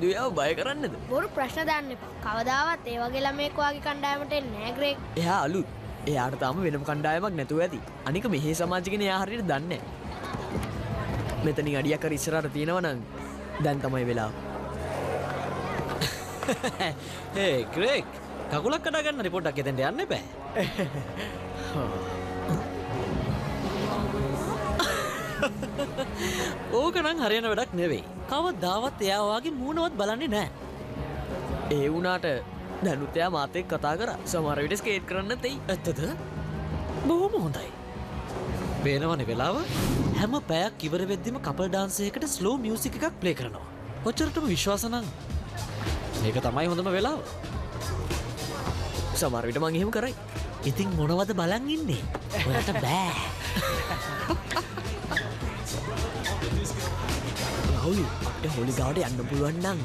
දුවව බය කරන්නද? බොරු ප්‍රශ්න දාන්න එපා. කවදාවත් ඒ වගේ ළමෙක් වාගේ කණ්ඩායමට එන්නේ නැහැ ග්‍රේග්. එයා අලුත්. එයාට තාම වෙනම කණ්ඩායමක් නැතුව ඇති. අනික මෙහි සමාජික කෙනෙක් එයා හරියට දන්නේ නැහැ. මෙතනින් අඩියක් කර ඉස්සරහට තියෙනවා නම් දැන් තමයි වෙලාව. හේ ග්‍රේග් කකුලක් කඩා ගන්න රිපෝට්ටක් එතෙන්ට යන්න එපා. ඕක නම් හරියන වැඩක් නෙවෙයි. කවදාවත් එයා වාගේ මූණවත් බලන්නේ නැහැ. ඒ වුණාට දැනුත් එයා මාත් එක්ක කතා කරා. සමහර විට ස්කේට් කරන්න තෙයි. ඇත්තද? බොහොම හොඳයි. පේනවනේ වෙලාව. හැම පැයක් ඉවර වෙද්දිම කපල් ඩාන්ස් එකකට ස්ලෝ මියුසික් එකක් ප්ලේ කරනවා. ඔච්චරටම විශ්වාස නම් මේක තමයි හොඳම වෙලාව. සමහර විට මං එහෙම කරයි. ඉතින් මොනවද බලන් ඉන්නේ? ඔයාට බෑ. රාහුල් අපිට හොලි ගාවට යන්න පුළුවන් නම්